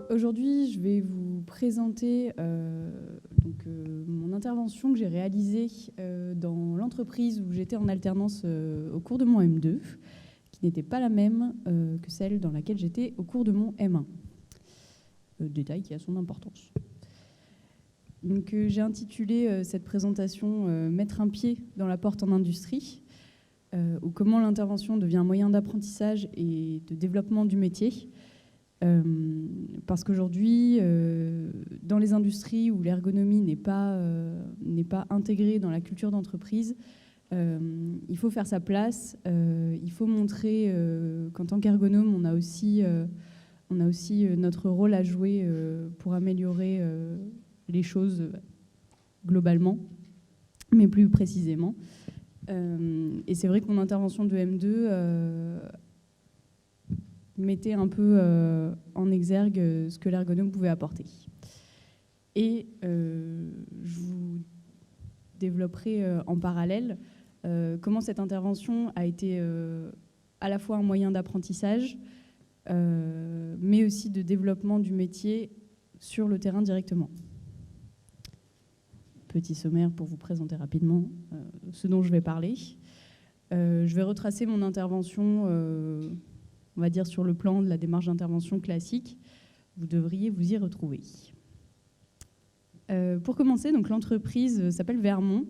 Aujourd'hui, je vais vous présenter mon intervention que j'ai réalisée dans l'entreprise où j'étais en alternance au cours de mon M2, qui n'était pas la même que celle dans laquelle j'étais au cours de mon M1. Détail qui a son importance. Donc, j'ai intitulé cette présentation « Mettre un pied dans la porte en industrie », ou comment l'intervention devient un moyen d'apprentissage et de développement du métier. Parce qu'aujourd'hui, dans les industries où l'ergonomie n'est pas intégrée dans la culture d'entreprise, il faut faire sa place, il faut montrer qu'en tant qu'ergonome, on a aussi notre rôle à jouer pour améliorer les choses globalement, mais plus précisément. Et c'est vrai que mon intervention de M2 mettait un peu en exergue ce que l'ergonome pouvait apporter. Et je vous développerai en parallèle comment cette intervention a été à la fois un moyen d'apprentissage, mais aussi de développement du métier sur le terrain directement. Petit sommaire pour vous présenter rapidement ce dont je vais parler. Je vais retracer mon intervention, on va dire sur le plan de la démarche d'intervention classique. Vous devriez vous y retrouver. Pour commencer, donc, l'entreprise s'appelle Vermont.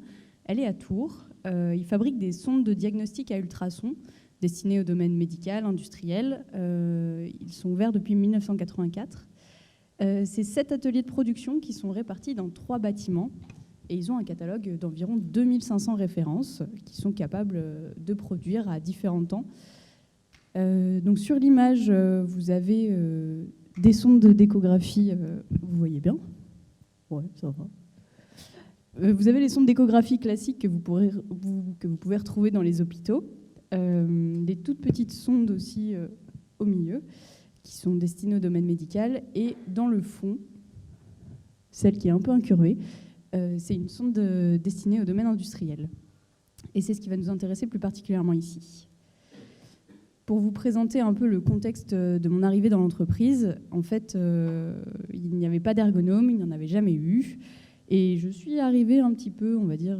Elle est à Tours. Ils fabriquent des sondes de diagnostic à ultrasons destinées au domaine médical, industriel. Ils sont ouverts depuis 1984. C'est 7 ateliers de production qui sont répartis dans 3 bâtiments. Et ils ont un catalogue d'environ 2500 références qui sont capables de produire à différents temps. Donc sur l'image, vous avez des sondes d'échographie, vous voyez bien? Ouais, ça va. Vous avez les sondes d'échographie classiques que vous pouvez retrouver dans les hôpitaux. Des toutes petites sondes aussi au milieu, qui sont destinées au domaine médical. Et dans le fond, celle qui est un peu incurvée, c'est une sonde destinée au domaine industriel. Et c'est ce qui va nous intéresser plus particulièrement ici. Pour vous présenter un peu le contexte de mon arrivée dans l'entreprise, en fait, il n'y avait pas d'ergonome, il n'y en avait jamais eu. Et je suis arrivée un petit peu, on va dire,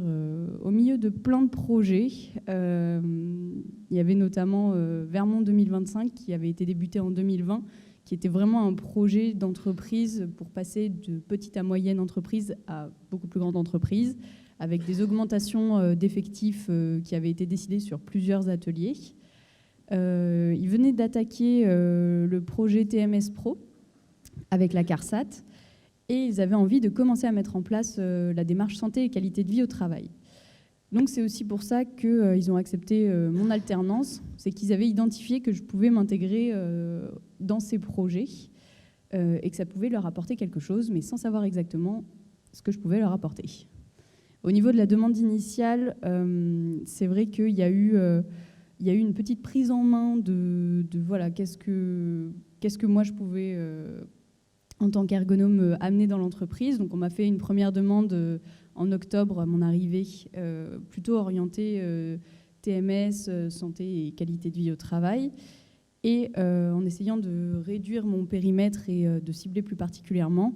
au milieu de plein de projets. Il y avait notamment Vermont 2025 qui avait été débuté en 2020, qui était vraiment un projet d'entreprise pour passer de petite à moyenne entreprise à beaucoup plus grande entreprise, avec des augmentations d'effectifs qui avaient été décidées sur plusieurs ateliers. Ils venaient d'attaquer le projet TMS Pro avec la CARSAT et ils avaient envie de commencer à mettre en place la démarche santé et qualité de vie au travail. Donc c'est aussi pour ça qu'ils ont accepté mon alternance, c'est qu'ils avaient identifié que je pouvais m'intégrer dans ces projets et que ça pouvait leur apporter quelque chose, mais sans savoir exactement ce que je pouvais leur apporter. Au niveau de la demande initiale, c'est vrai qu'il y a eu une petite prise en main de voilà, qu'est-ce que moi je pouvais, en tant qu'ergonome, amener dans l'entreprise. Donc on m'a fait une première demande en octobre à mon arrivée, plutôt orientée TMS, santé et qualité de vie au travail. Et en essayant de réduire mon périmètre et de cibler plus particulièrement,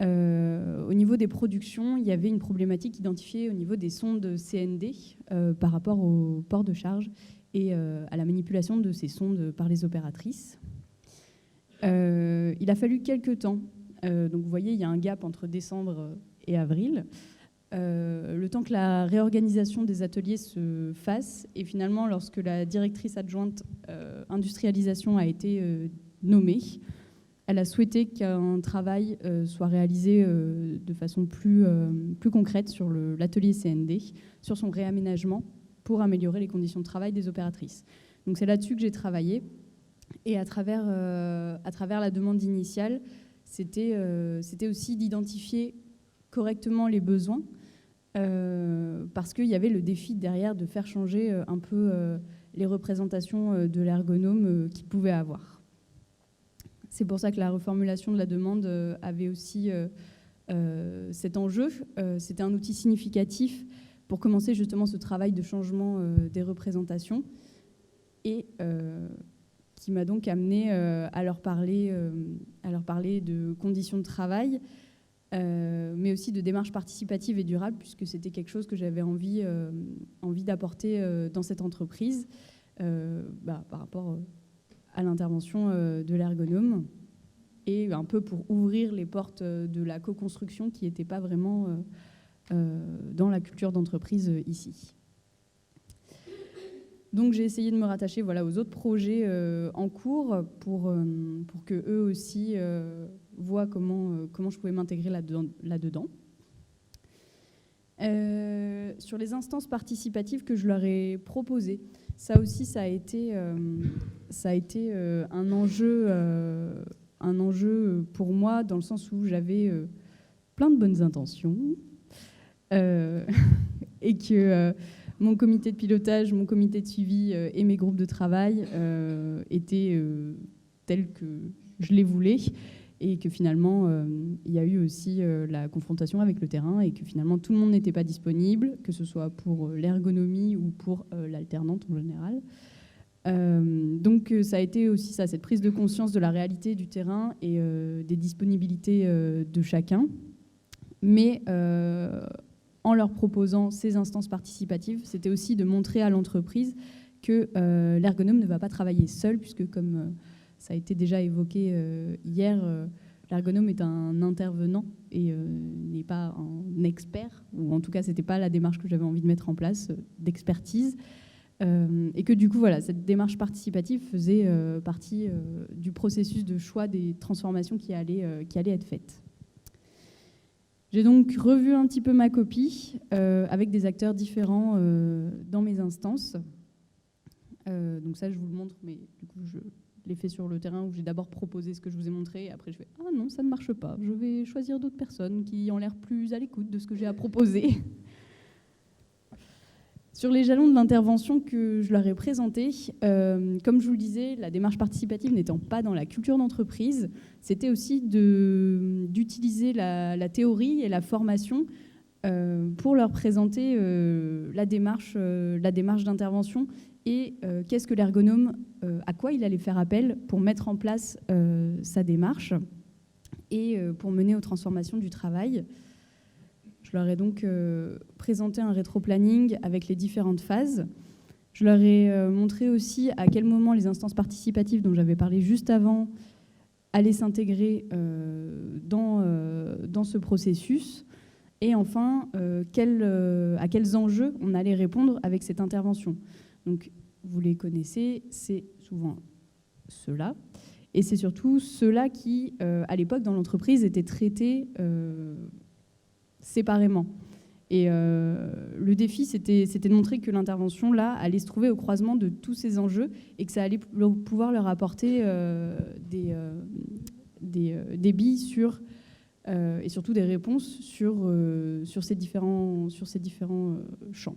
au niveau des productions, il y avait une problématique identifiée au niveau des sondes CND par rapport au port de charge et à la manipulation de ces sondes par les opératrices. Il a fallu quelques temps. Donc vous voyez, il y a un gap entre décembre et avril. Le temps que la réorganisation des ateliers se fasse. Et finalement, lorsque la directrice adjointe industrialisation a été nommée, elle a souhaité qu'un travail soit réalisé de façon plus concrète sur l'atelier CND, sur son réaménagement pour améliorer les conditions de travail des opératrices. Donc c'est là-dessus que j'ai travaillé. Et à travers la demande initiale, c'était aussi d'identifier correctement les besoins, parce qu'il y avait le défi derrière de faire changer un peu les représentations de l'ergonome qu'ils pouvaient avoir. C'est pour ça que la reformulation de la demande avait aussi cet enjeu. C'était un outil significatif pour commencer justement ce travail de changement des représentations et qui m'a donc amenée à leur parler de conditions de travail, mais aussi de démarche participative et durable, puisque c'était quelque chose que j'avais envie d'apporter dans cette entreprise par rapport à l'intervention de l'ergonome, et un peu pour ouvrir les portes de la co-construction qui n'était pas vraiment dans la culture d'entreprise ici. Donc j'ai essayé de me rattacher aux autres projets en cours pour que eux aussi voient comment je pouvais m'intégrer là-dedans. Sur les instances participatives que je leur ai proposées, ça aussi ça a été un enjeu pour moi, dans le sens où j'avais plein de bonnes intentions et que mon comité de pilotage, mon comité de suivi et mes groupes de travail étaient tels que je les voulais, et que finalement, il y a eu aussi la confrontation avec le terrain, et que finalement, tout le monde n'était pas disponible, que ce soit pour l'ergonomie ou pour l'alternante en général. Donc ça a été aussi ça, cette prise de conscience de la réalité du terrain et des disponibilités de chacun, mais en leur proposant ces instances participatives, c'était aussi de montrer à l'entreprise que l'ergonome ne va pas travailler seul, puisque comme ça a été déjà évoqué hier, l'ergonome est un intervenant et n'est pas un expert, ou en tout cas, ce n'était pas la démarche que j'avais envie de mettre en place d'expertise, et que du coup, cette démarche participative faisait partie du processus de choix des transformations qui allaient être faites. J'ai donc revu un petit peu ma copie avec des acteurs différents dans mes instances. Donc ça, je vous le montre, mais du coup, je l'ai fait sur le terrain, où j'ai d'abord proposé ce que je vous ai montré, et après je fais « Ah non, ça ne marche pas, je vais choisir d'autres personnes qui ont l'air plus à l'écoute de ce que j'ai à proposer ». Sur les jalons de l'intervention que je leur ai présentés, comme je vous le disais, la démarche participative n'étant pas dans la culture d'entreprise, c'était aussi d'utiliser la théorie et la formation pour leur présenter la démarche d'intervention et qu'est-ce que l'ergonome, à quoi il allait faire appel pour mettre en place sa démarche et pour mener aux transformations du travail. Je leur ai donc présenté un rétro-planning avec les différentes phases. Je leur ai montré aussi à quel moment les instances participatives dont j'avais parlé juste avant allaient s'intégrer dans ce processus. Et enfin, à quels enjeux on allait répondre avec cette intervention. Donc, vous les connaissez, c'est souvent ceux-là. Et c'est surtout ceux-là qui, à l'époque, dans l'entreprise, étaient traités séparément. Et le défi, c'était de montrer que l'intervention, là, allait se trouver au croisement de tous ces enjeux et que ça allait pouvoir leur apporter des billes sur, et surtout des réponses sur ces différents champs.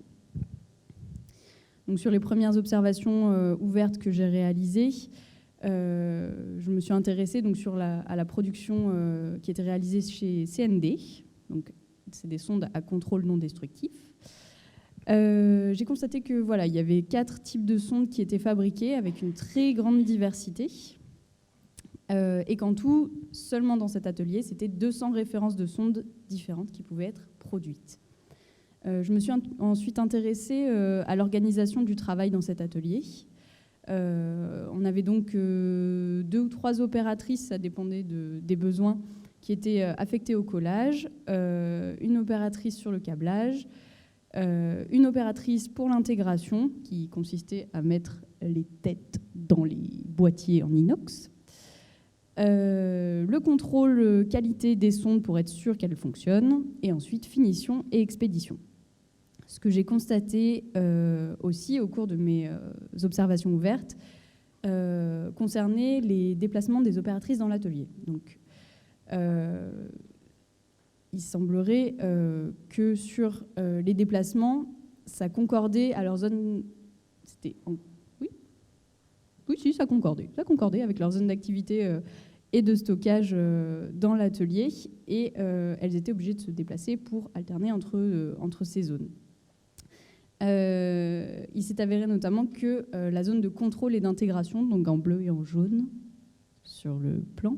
Donc, sur les premières observations ouvertes que j'ai réalisées, je me suis intéressée donc, à la production qui était réalisée chez CND. Donc, c'est des sondes à contrôle non destructif. J'ai constaté que il y avait 4 types de sondes qui étaient fabriquées avec une très grande diversité, et qu'en tout, seulement dans cet atelier, c'était 200 références de sondes différentes qui pouvaient être produites. Je me suis ensuite intéressée à l'organisation du travail dans cet atelier. On avait donc 2 ou 3 opératrices, ça dépendait des besoins, qui étaient affectées au collage, une opératrice sur le câblage, une opératrice pour l'intégration, qui consistait à mettre les têtes dans les boîtiers en inox, le contrôle qualité des sondes pour être sûr qu'elles fonctionnent, et ensuite finition et expédition. Ce que j'ai constaté aussi au cours de mes observations ouvertes concernait les déplacements des opératrices dans l'atelier. Donc, il semblerait que sur les déplacements, ça concordait à leur zone. Oui, si, ça concordait. Ça concordait avec leur zone d'activité et de stockage dans l'atelier, et elles étaient obligées de se déplacer pour alterner entre ces zones. Il s'est avéré notamment que la zone de contrôle et d'intégration, donc en bleu et en jaune sur le plan,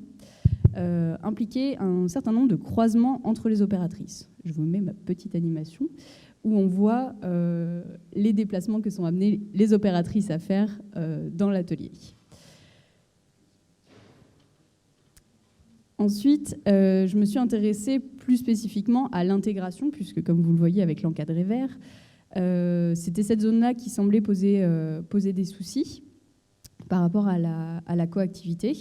impliquait un certain nombre de croisements entre les opératrices. Je vous mets ma petite animation où on voit les déplacements que sont amenés les opératrices à faire dans l'atelier. Ensuite, je me suis intéressée plus spécifiquement à l'intégration, puisque comme vous le voyez avec l'encadré vert, c'était cette zone-là qui semblait poser des soucis par rapport à la coactivité.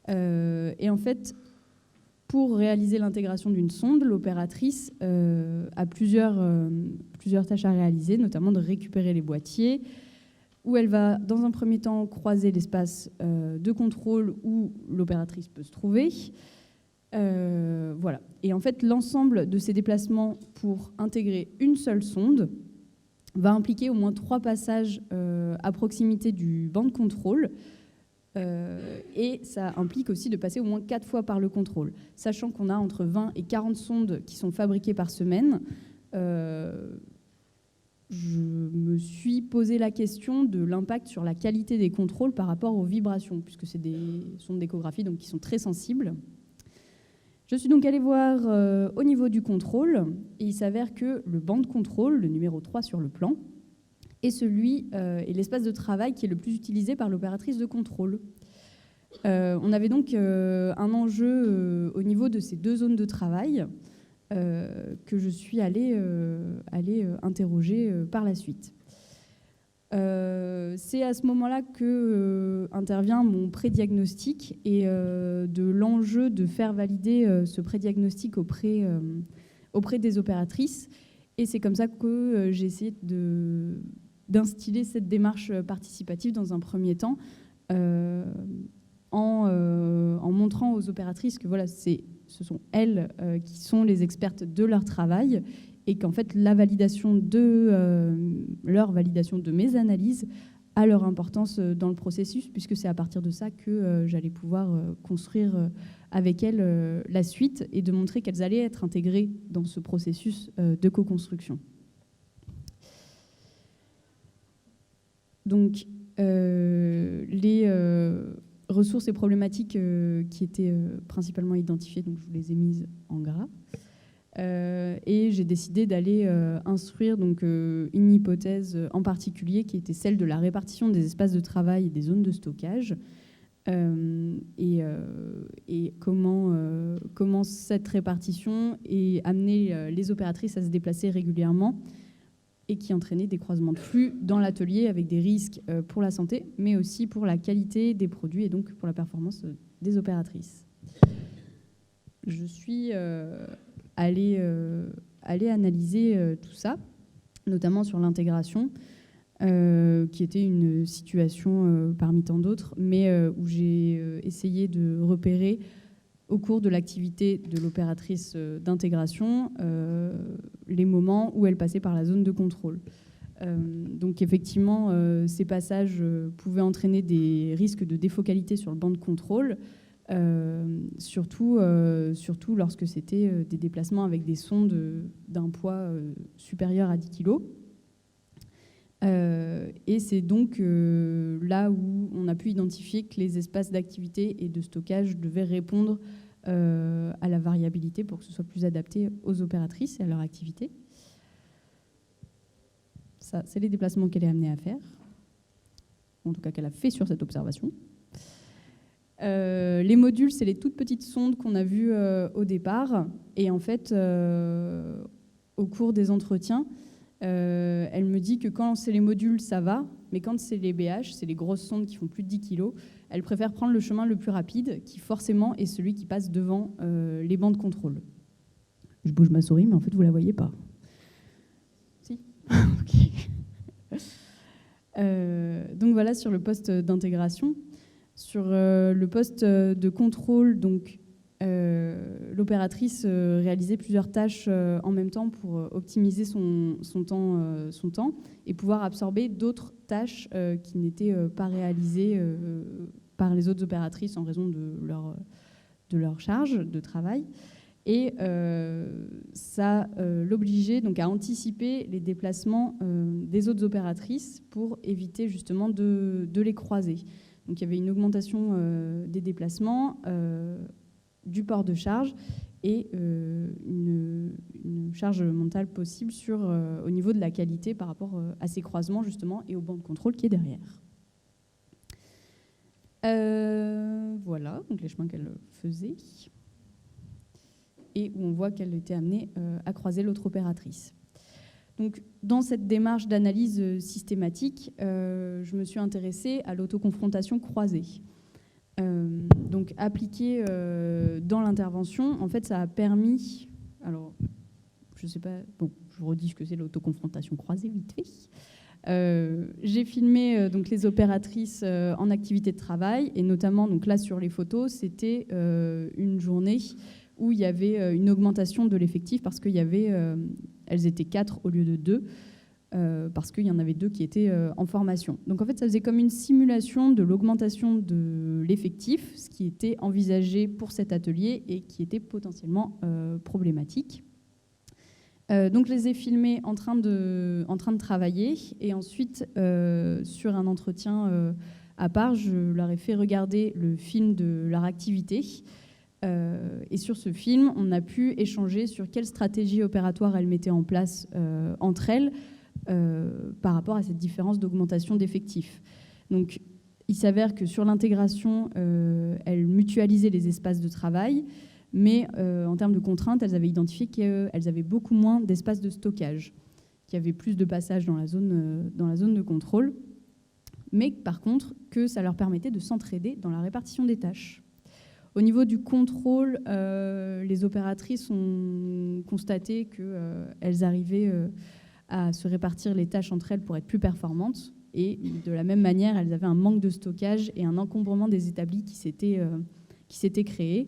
Et en fait, pour réaliser l'intégration d'une sonde, l'opératrice a plusieurs tâches à réaliser, notamment de récupérer les boîtiers, où elle va, dans un premier temps, croiser l'espace de contrôle où l'opératrice peut se trouver. Voilà. Et en fait, l'ensemble de ces déplacements pour intégrer une seule sonde va impliquer au moins 3 passages à proximité du banc de contrôle. Et ça implique aussi de passer au moins 4 fois par le contrôle. Sachant qu'on a entre 20 et 40 sondes qui sont fabriquées par semaine, je me suis posé la question de l'impact sur la qualité des contrôles par rapport aux vibrations, puisque c'est des sondes d'échographie donc qui sont très sensibles. Je suis donc allée voir au niveau du contrôle, et il s'avère que le banc de contrôle, le numéro 3 sur le plan, est l'espace de travail qui est le plus utilisé par l'opératrice de contrôle. On avait donc un enjeu au niveau de ces 2 zones de travail que je suis allée interroger par la suite. C'est à ce moment-là que intervient mon prédiagnostic et de l'enjeu de faire valider ce prédiagnostic auprès des opératrices. Et c'est comme ça que j'ai essayé d'instiller cette démarche participative dans un premier temps, en montrant aux opératrices que voilà, ce sont elles qui sont les expertes de leur travail et qu'en fait leur validation de mes analyses a leur importance dans le processus, puisque c'est à partir de ça que j'allais pouvoir construire avec elles la suite et de montrer qu'elles allaient être intégrées dans ce processus de co-construction. Donc, les ressources et problématiques qui étaient principalement identifiées, donc je vous les ai mises en gras. Et j'ai décidé d'aller instruire donc, une hypothèse en particulier qui était celle de la répartition des espaces de travail et des zones de stockage, et comment cette répartition est amenée les opératrices à se déplacer régulièrement et qui entraînait des croisements de flux dans l'atelier avec des risques pour la santé, mais aussi pour la qualité des produits et donc pour la performance des opératrices. Je suis allée analyser tout ça, notamment sur l'intégration, qui était une situation parmi tant d'autres, mais où j'ai essayé de repérer au cours de l'activité de l'opératrice d'intégration les moments où elle passait par la zone de contrôle. Donc effectivement, ces passages pouvaient entraîner des risques de défocalité sur le banc de contrôle, surtout lorsque c'était des déplacements avec des sondes d'un poids supérieur à 10 kg. Et c'est donc là où on a pu identifier que les espaces d'activité et de stockage devaient répondre à la variabilité pour que ce soit plus adapté aux opératrices et à leur activité. Ça, c'est les déplacements qu'elle est amenée à faire, en tout cas qu'elle a fait sur cette observation. Les modules, c'est les toutes petites sondes qu'on a vues au départ. Et en fait, au cours des entretiens, elle me dit que quand c'est les modules, ça va, mais quand c'est les BH, c'est les grosses sondes qui font plus de 10 kg, elle préfère prendre le chemin le plus rapide, qui forcément est celui qui passe devant les bancs de contrôle. Je bouge ma souris, mais en fait, vous ne la voyez pas. Si. Okay. Donc voilà, sur le poste d'intégration. Sur le poste de contrôle, donc, l'opératrice réalisait plusieurs tâches en même temps pour optimiser son temps et pouvoir absorber d'autres tâches qui n'étaient pas réalisées par les autres opératrices en raison de leur charge de travail. Et ça l'obligeait donc à anticiper les déplacements des autres opératrices pour éviter justement de les croiser. Donc il y avait une augmentation des déplacements, du port de charge et une charge mentale possible au niveau de la qualité par rapport à ces croisements justement et au banc de contrôle qui est derrière. Voilà, donc les chemins qu'elle faisait et où on voit qu'elle était amenée à croiser l'autre opératrice. Donc, dans cette démarche d'analyse systématique, je me suis intéressée à l'autoconfrontation croisée. Donc, appliquée dans l'intervention, en fait, ça a permis... Alors, je ne sais pas... Bon, je vous redis ce que c'est l'autoconfrontation croisée, vite fait. J'ai filmé donc, les opératrices en activité de travail, et notamment, donc là, sur les photos, c'était une journée où il y avait une augmentation de l'effectif parce qu'il y avait, elles étaient 4 au lieu de 2, parce qu'il y en avait 2 qui étaient en formation. Donc en fait, ça faisait comme une simulation de l'augmentation de l'effectif, ce qui était envisagé pour cet atelier et qui était potentiellement problématique. Donc je les ai filmées en train de travailler et ensuite, sur un entretien à part, je leur ai fait regarder le film de leur activité. Et sur ce film, on a pu échanger sur quelle stratégie opératoire elles mettaient en place entre elles par rapport à cette différence d'augmentation d'effectifs. Donc, il s'avère que sur l'intégration, elles mutualisaient les espaces de travail, mais en termes de contraintes, elles avaient identifié qu'elles avaient beaucoup moins d'espace de stockage, qu'il y avait plus de passages dans la zone de contrôle, mais par contre, que ça leur permettait de s'entraider dans la répartition des tâches. Au niveau du contrôle, les opératrices ont constaté qu'elles arrivaient à se répartir les tâches entre elles pour être plus performantes. Et de la même manière, elles avaient un manque de stockage et un encombrement des établis qui s'étaient créés.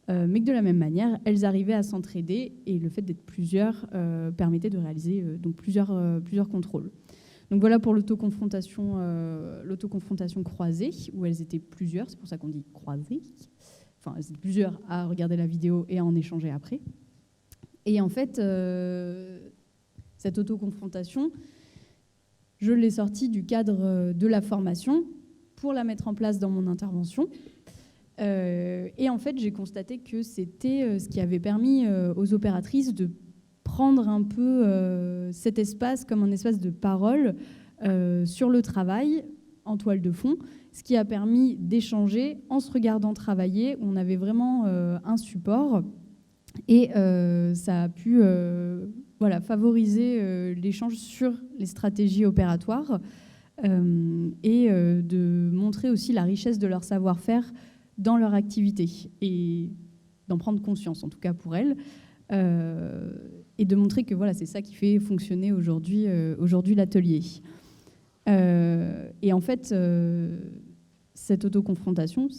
Mais que de la même manière, elles arrivaient à s'entraider et le fait d'être plusieurs permettait de réaliser donc plusieurs contrôles. Donc voilà pour l'autoconfrontation croisée, où elles étaient plusieurs, c'est pour ça qu'on dit croisée. Enfin, elles étaient plusieurs à regarder la vidéo et à en échanger après. Et en fait, cette autoconfrontation, je l'ai sortie du cadre de la formation pour la mettre en place dans mon intervention. Et en fait, j'ai constaté que c'était ce qui avait permis aux opératrices de prendre un peu cet espace comme un espace de parole sur le travail en toile de fond, ce qui a permis d'échanger en se regardant travailler. On avait vraiment un support et ça a pu favoriser l'échange sur les stratégies opératoires et de montrer aussi la richesse de leur savoir-faire dans leur activité et d'en prendre conscience, en tout cas pour elles, et de montrer que voilà, c'est ça qui fait fonctionner aujourd'hui l'atelier. Et en fait, ces autoconfrontations,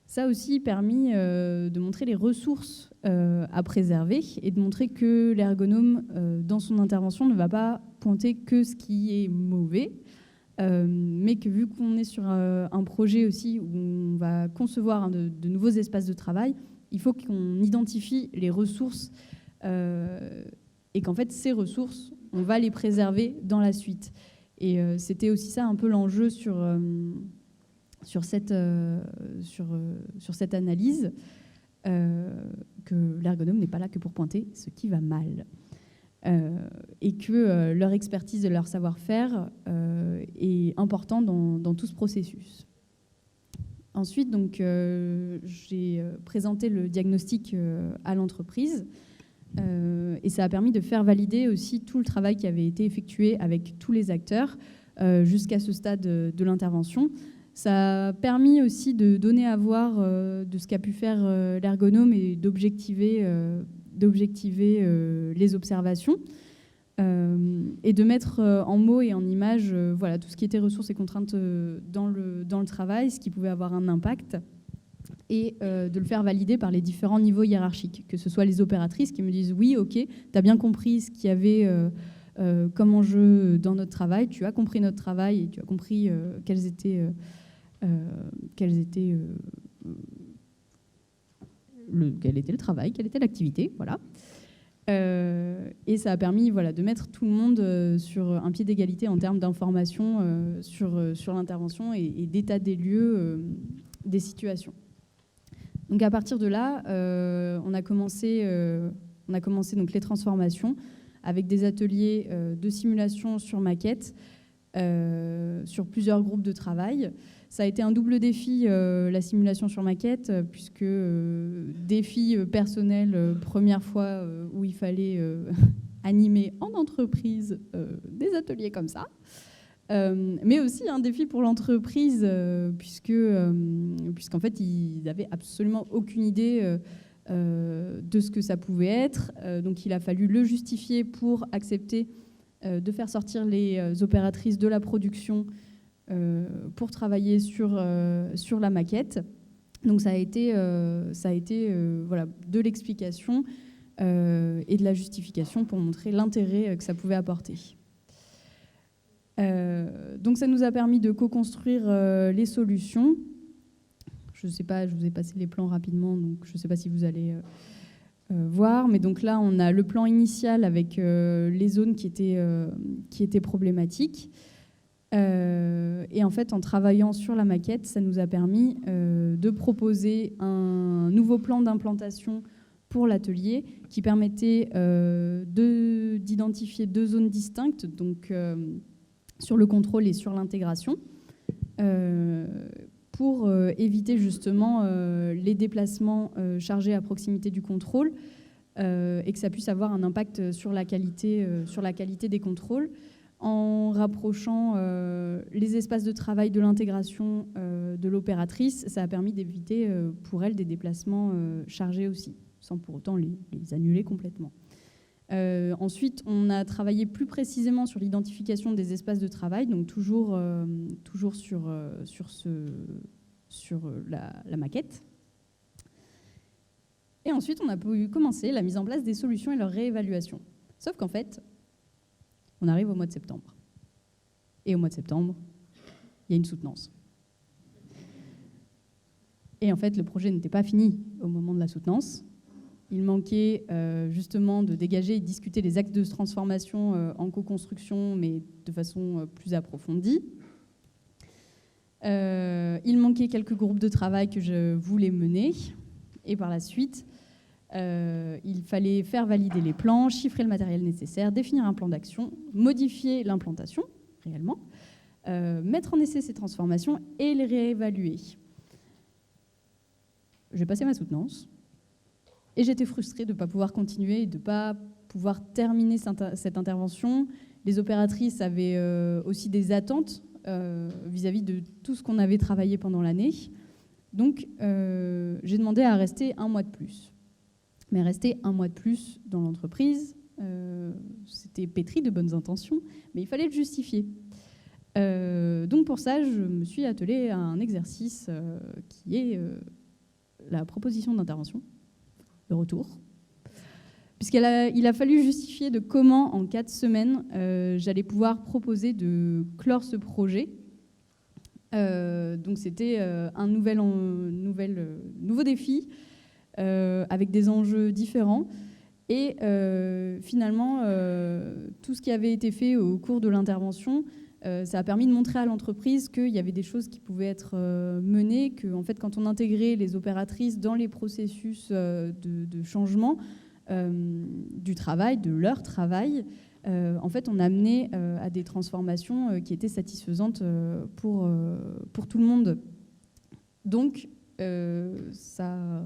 ça a aussi permis de montrer les ressources à préserver et de montrer que l'ergonome, dans son intervention, ne va pas pointer que ce qui est mauvais, mais que vu qu'on est sur un projet aussi où on va concevoir de nouveaux espaces de travail, il faut qu'on identifie les ressources et qu'en fait, ces ressources, on va les préserver dans la suite. Et c'était aussi ça un peu l'enjeu sur cette analyse, que l'ergonome n'est pas là que pour pointer ce qui va mal. Et que leur expertise et leur savoir-faire est important dans tout ce processus. Ensuite, donc, j'ai présenté le diagnostic à l'entreprise et ça a permis de faire valider aussi tout le travail qui avait été effectué avec tous les acteurs jusqu'à ce stade de l'intervention. Ça a permis aussi de donner à voir de ce qu'a pu faire l'ergonome et d'objectiver les observations et de mettre en mots et en images voilà, tout ce qui était ressources et contraintes dans le travail, ce qui pouvait avoir un impact, et de le faire valider par les différents niveaux hiérarchiques, que ce soit les opératrices qui me disent « oui, ok, tu as bien compris ce qu'il y avait comme enjeu dans notre travail, tu as compris notre travail et tu as compris quelles étaient quel était le travail, quelle était l'activité, voilà. Et ça a permis de mettre tout le monde sur un pied d'égalité en termes d'information sur l'intervention et d'état des lieux des situations. Donc à partir de là, on a commencé donc les transformations avec des ateliers de simulation sur maquette, sur plusieurs groupes de travail. Ça a été un double défi, la simulation sur maquette, puisque défi personnel, première fois où il fallait animer en entreprise des ateliers comme ça. Mais aussi un défi pour l'entreprise, puisqu'en fait, ils n'avaient absolument aucune idée de ce que ça pouvait être. Donc il a fallu le justifier pour accepter de faire sortir les opératrices de la production pour travailler sur la maquette. Donc ça a été de l'explication et de la justification pour montrer l'intérêt que ça pouvait apporter. Donc ça nous a permis de co-construire les solutions. Je ne sais pas, je vous ai passé les plans rapidement, donc je ne sais pas si vous allez voir. Mais donc là, on a le plan initial avec les zones qui étaient problématiques. Et en fait, en travaillant sur la maquette, ça nous a permis de proposer un nouveau plan d'implantation pour l'atelier qui permettait d'identifier 2 zones distinctes, donc sur le contrôle et sur l'intégration, pour éviter justement les déplacements chargés à proximité du contrôle et que ça puisse avoir un impact sur la qualité des contrôles, en rapprochant les espaces de travail de l'intégration de l'opératrice. Ça a permis d'éviter pour elle des déplacements chargés aussi, sans pour autant les annuler complètement. Ensuite, on a travaillé plus précisément sur l'identification des espaces de travail, donc toujours sur la maquette. Et ensuite, on a pu commencer la mise en place des solutions et leur réévaluation. Sauf qu'en fait, on arrive au mois de septembre. Et au mois de septembre, il y a une soutenance. Et en fait, le projet n'était pas fini au moment de la soutenance. Il manquait justement de dégager et de discuter les axes de transformation en co-construction, mais de façon plus approfondie. Il manquait quelques groupes de travail que je voulais mener. Et par la suite, il fallait faire valider les plans, chiffrer le matériel nécessaire, définir un plan d'action, modifier l'implantation, réellement, mettre en essai ces transformations et les réévaluer. J'ai passé ma soutenance et j'étais frustrée de ne pas pouvoir continuer et de ne pas pouvoir terminer cette intervention. Les opératrices avaient aussi des attentes vis-à-vis de tout ce qu'on avait travaillé pendant l'année. Donc, j'ai demandé à rester 1 mois de plus. Mais rester 1 mois de plus dans l'entreprise, c'était pétri de bonnes intentions, mais il fallait le justifier. Donc pour ça, je me suis attelée à un exercice qui est la proposition d'intervention, le retour. Puisqu'il a fallu justifier de comment, en 4 semaines, j'allais pouvoir proposer de clore ce projet. Donc c'était un nouveau défi, avec des enjeux différents. Et finalement, tout ce qui avait été fait au cours de l'intervention, ça a permis de montrer à l'entreprise qu'il y avait des choses qui pouvaient être menées, que en fait, quand on intégrait les opératrices dans les processus de changement du travail, de leur travail, en fait, on amenait à des transformations qui étaient satisfaisantes pour tout le monde. Donc, ça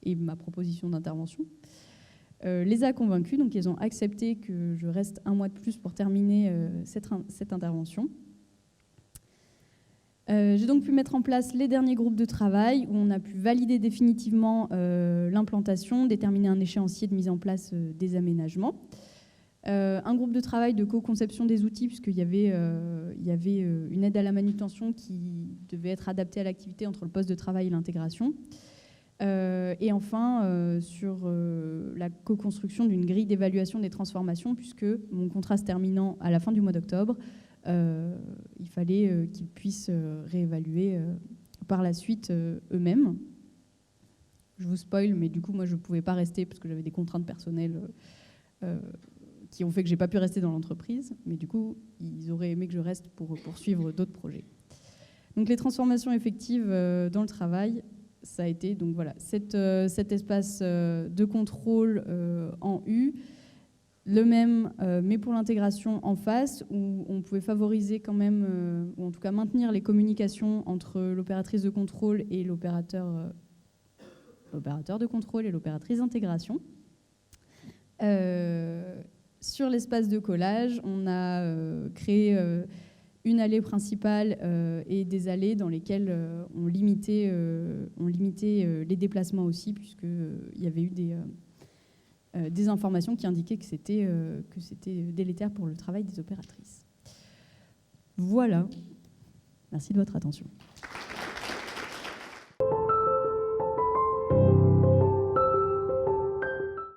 et ma proposition d'intervention les a convaincus, donc ils ont accepté que je reste 1 mois de plus pour terminer cette intervention. J'ai donc pu mettre en place les derniers groupes de travail où on a pu valider définitivement l'implantation, déterminer un échéancier de mise en place des aménagements. Un groupe de travail de co-conception des outils, puisqu'il y avait une aide à la manutention qui devait être adaptée à l'activité entre le poste de travail et l'intégration. Et enfin, sur la co-construction d'une grille d'évaluation des transformations, puisque mon contrat se terminant à la fin du mois d'octobre, il fallait qu'ils puissent réévaluer par la suite eux-mêmes. Je vous spoil, mais du coup, moi, je ne pouvais pas rester parce que j'avais des contraintes personnelles qui ont fait que je n'ai pas pu rester dans l'entreprise. Mais du coup, ils auraient aimé que je reste pour poursuivre d'autres projets. Donc, les transformations effectives dans le travail, ça a été donc, voilà, cet espace de contrôle en U, le même, mais pour l'intégration en face, où on pouvait favoriser quand même, ou en tout cas maintenir les communications entre l'opératrice de contrôle et l'opérateur de contrôle et l'opératrice d'intégration. Sur l'espace de collage, on a créé une allée principale et des allées dans lesquelles on limitait les déplacements aussi, puisqu'il y avait eu des informations qui indiquaient que c'était délétère pour le travail des opératrices. Voilà. Merci de votre attention.